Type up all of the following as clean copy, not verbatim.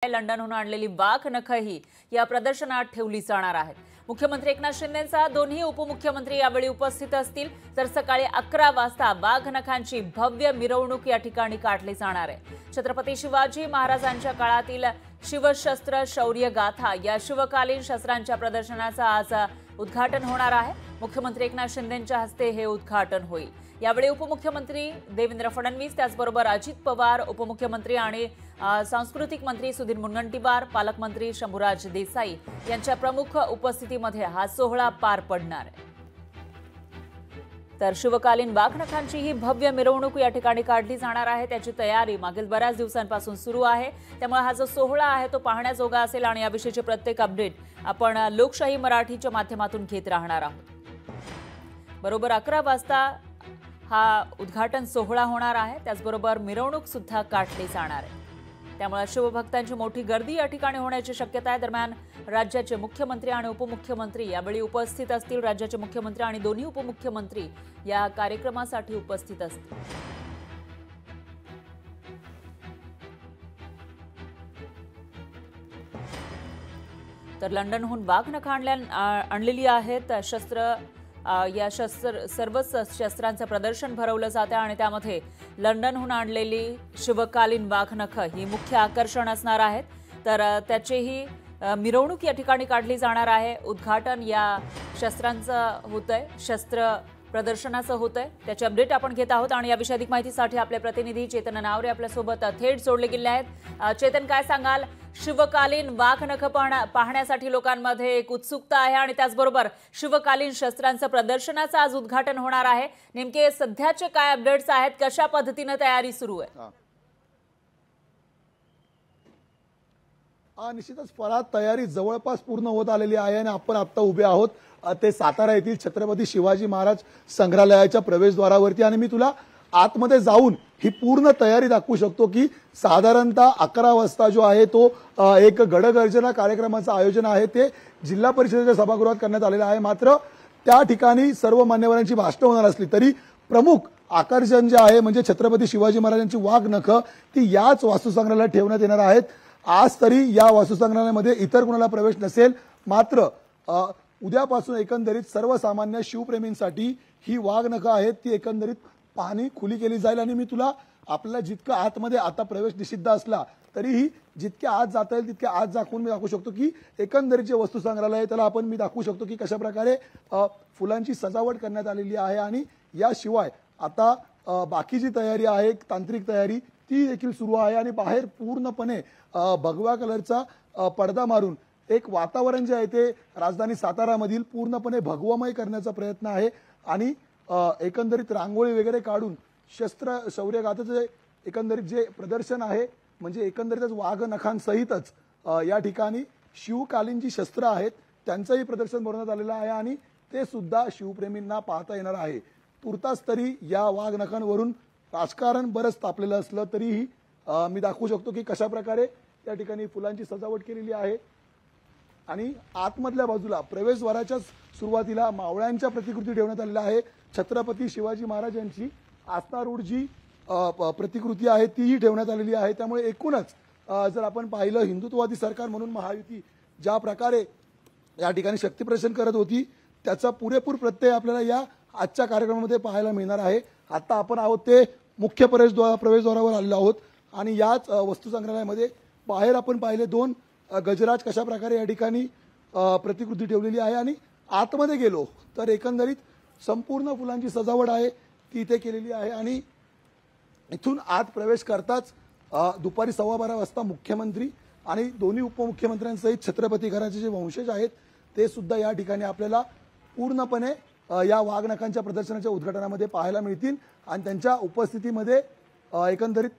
लंडनहून आणलेली वाघ नखही या प्रदर्शनात ठेवली जाणार आहेत। मुख्यमंत्री एकनाथ शिंदेंचा दोन्ही उपमुख्यमंत्री यावेळी उपस्थित असतील, तर सकाळी 11 वाजता वाघ नखांची भव्य मिरवणूक या ठिकाणी काढली जाणार आहे। छत्रपती शिवाजी महाराजांच्या काळातील शिवशस्त्र शौर्य गाथा या शिवकालीन शस्त्रांच्या प्रदर्शनाचा आज उद्घाटन होणार आहे। मुख्यमंत्री एकनाथ शिंदेंच्या हस्ते हे उद्घाटन होईल। यावेळी उपमुख्यमंत्री देवेंद्र फडणवीस, त्याचबरोबर अजित पवार, उपमुख्यमंत्री आणि सांस्कृतिक मंत्री सुधीर मुनगंटीवार, पालकमंत्री शंभूराज देसाई यांच्या प्रमुख उपस्थितीमध्ये हा सोहळा पार पडणार आहे। तर शिवकालीन वाघ नखांची ही भव्य मिरवणूक या ठिकाणी काढली जाणार आहे। त्याची तयारी मागील बऱ्याच दिवसांपासून सुरू आहे, त्यामुळे हा जो सोहळा आहे तो पाहण्याजोगा असेल आणि याविषयीचे प्रत्येक अपडेट आपण लोकशाही मराठीच्या माध्यमातून घेत राहणार आहोत। बरोबर 11 वाजता हा उद्घाटन सोहळा होणार आहे, त्याचबरोबर मिरवणूक सुद्धा काढली जाणार आहे। त्यामुळे शिवभक्तांची मोठी गर्दी या ठिकाणी होण्याची शक्यता आहे। दरम्यान राज्याचे मुख्यमंत्री आणि उपमुख्यमंत्री यावेळी उपस्थित असतील। राज्याचे मुख्यमंत्री आणि दोन्ही उपमुख्यमंत्री या कार्यक्रमासाठी उपस्थित असतील। तर लंडनहून वाघ नख आणलेली आहेत शस्त्र या सर्वच शस्त्रांचं प्रदर्शन भरवलं जातं आणि त्यामध्ये लंडनहून आणलेली शिवकालीन वाघ नख ही मुख्य आकर्षण असणार आहेत। तर त्याचीही मिरवणूक या ठिकाणी काढली जाणार आहे। उद्घाटन या शस्त्रांचं होतंय, शस्त्र प्रदर्शनाचं होतंय, त्याचे अपडेट आपण घेत आहोत आणि याविषयी अधिक माहितीसाठी आपले प्रतिनिधी चेतन नावरे आपल्यासोबत थेट जोडले गेले आहेत। चेतन, काय सांगाल? शिवकालीन वाघ नख पाहण्यासाठी लोकांमध्ये एक उत्सुकता आहे आणि त्याचबरोबर शिवकालीन शस्त्रांचं प्रदर्शनाचं आज उद्घाटन होणार आहे। नेमके सध्याचे काय अपडेट्स आहेत, कशा पद्धतीने तयारी सुरू आहे? निश्चितच फरात तयारी जवळपास पूर्ण होत आलेली आहे आणि आपण आता उभे आहोत ते सातारा येथील छत्रपती शिवाजी महाराज संग्रहालयाच्या प्रवेशद्वारावरती आणि मी तुला आतमध्ये जाऊन ही पूर्ण तयारी दाखवू शकतो की साधारणतः 11 वाजता जो आहे तो एक गडगर्जना कार्यक्रमाचं आयोजन आहे ते जिल्हा परिषदेच्या सभागृहात करण्यात आलेलं आहे। मात्र त्या ठिकाणी सर्व मान्यवरांची भाषणं होणार असली तरी प्रमुख आकर्षण जे आहे म्हणजे छत्रपती शिवाजी महाराजांची वाघ नख ती याच वास्तुसंग्रहालयात ठेवण्यात येणार आहेत। आज तरी या वास्तुसंग्रहालयामध्ये इतर कोणाला प्रवेश नसेल, मात्र उद्यापासून एकंदरीत सर्वसामान्य शिवप्रेमींसाठी ही वाघ नख आहेत ती एकंदरीत पाहणी खुली केली जाईल आणि मी तुला आपल्याला जितकं आतमध्ये आता प्रवेश निषिद्ध असला तरीही जितके आत जाता येईल तितके आत दाखवून मी दाखवू शकतो की एकंदरीत जे वस्तू संग्रहालय त्याला मी दाखवू शकतो की कशा प्रकारे फुलांची सजावट करण्यात आलेली आहे आणि याशिवाय आता बाकीची तयारी आहे, तांत्रिक तयारी ती देखील सुरू आहे आणि बाहेर पूर्णपणे भगवा कलरचा पडदा मारून एक वातावरण जे आहे ते राजधानी सातारामधील पूर्णपणे भगवमय करण्याचा प्रयत्न आहे आणि एकंदरीत रांगोळी वगैरे काढून शस्त्र शौर्य गाथेचे एकंदरीत जे प्रदर्शन आहे म्हणजे एकंदरीतच वाघ नखांसहितच या ठिकाणी शिवकालीन जी शस्त्र आहेत त्यांचंही प्रदर्शन भरवण्यात आलेलं आहे आणि ते सुद्धा शिवप्रेमींना पाहता येणार आहे। तुर्तास तरी या वाघ नखांवरून राजकारण बरंच तापलेलं असलं तरीही मी दाखवू शकतो की कशा प्रकारे त्या ठिकाणी फुलांची सजावट केलेली आहे आणि आतमधल्या बाजूला प्रवेशद्वाराच्या सुरुवातीला मावळ्यांच्या प्रतिकृती ठेवण्यात आलेल्या आहे। छत्रपती शिवाजी महाराजांची आस्थारूढ जी प्रतिकृती आहे तीही ठेवण्यात आलेली आहे। त्यामुळे एकूणच जर आपण पाहिलं हिंदुत्ववादी सरकार म्हणून महायुती ज्या प्रकारे या ठिकाणी शक्तीप्रदर्शन करत होती त्याचा पुरेपूर प्रत्यय आपल्याला या आजच्या कार्यक्रमामध्ये पाहायला मिळणार आहे। आता आपण आहोत ते मुख्य प्रवेशद्वारावर आलेलो आहोत आणि याच वस्तू संग्रहालयामध्ये बाहेर आपण पाहिले 2 गजराज कशा प्रकारे या ठिकाणी प्रतिकृती ठेवलेली आहे आणि आतमध्ये गेलो तर एकंदरीत संपूर्ण फुलांची सजावट आहे ती इथे केलेली आहे आणि इथून आत प्रवेश करताच दुपारी 12:15 वाजता मुख्यमंत्री आणि दोन्ही उपमुख्यमंत्र्यांसहित छत्रपती घराचे जे वंशज आहेत ते सुद्धा या ठिकाणी आपल्याला पूर्णपणे या वाघ नखांच्या प्रदर्शनाच्या उद्घाटनामध्ये पाहायला मिळतील आणि त्यांच्या उपस्थितीमध्ये एकंदरीत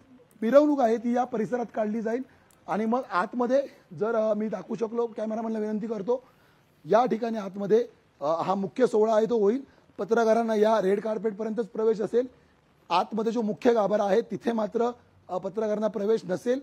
मिरवणूक आहे ती या परिसरात काढली जाईल आणि मग आतमध्ये जर मी दाखवू शकलो कॅमेरामॅनला विनंती करतो या ठिकाणी आतमध्ये हा मुख्य सोहळा आहे तो होईल। पत्रकारांना या रेड कार्पेट पर्यंतच प्रवेश असेल। आतमध्ये जो मुख्य गाभारा आहे तिथे मात्र पत्रकारांना प्रवेश नसेल।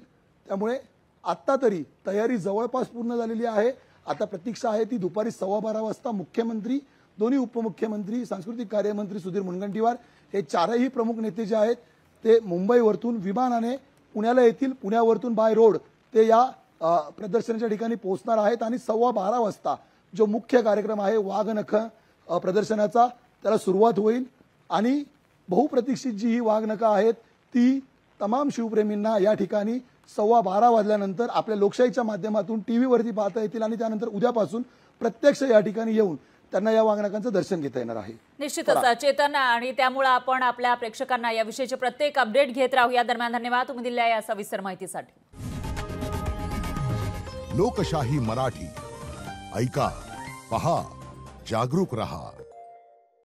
त्यामुळे आत्ता तरी तयारी जवळपास पूर्ण झालेली आहे। आता प्रतीक्षा आहे ती दुपारी 12:15 वाजता मुख्यमंत्री, दोन्ही उपमुख्यमंत्री, सांस्कृतिक कार्यमंत्री सुधीर मुनगंटीवार हे चारही प्रमुख नेते जे आहेत ते मुंबईवरतून विमानाने पुण्याला येतील। पुण्यावरतून बाय रोड ते या प्रदर्शनाच्या ठिकाणी पोहोचणार आहेत आणि 12:15 वाजता जो मुख्य कार्यक्रम आहे वाघनख प्रदर्शनाचा त्याला सुरुवात होईल आणि बहुप्रतीक्षित जी ही वाघनखं आहेत ती तमाम शिवप्रेमींना या ठिकाणी 12:15 वाजल्यानंतर आपल्या लोकशाहीच्या माध्यमातून टीव्हीवरती पाहता येतील आणि त्यानंतर उद्यापासून प्रत्यक्ष या ठिकाणी येऊन त्यांना या वाघनखांचं दर्शन घेता येणार आहे. निश्चितच चेतन, आणि त्यामुळे आपण आपल्या प्रेक्षकांना या विषयीचे प्रत्येक अपडेट घेत राहू. या दरम्यान धन्यवाद तुम्ही दिलेल्या या सविस्तर माहितीसाठी. लोकशाही मराठी ऐका, पहा, जागरूक रहा.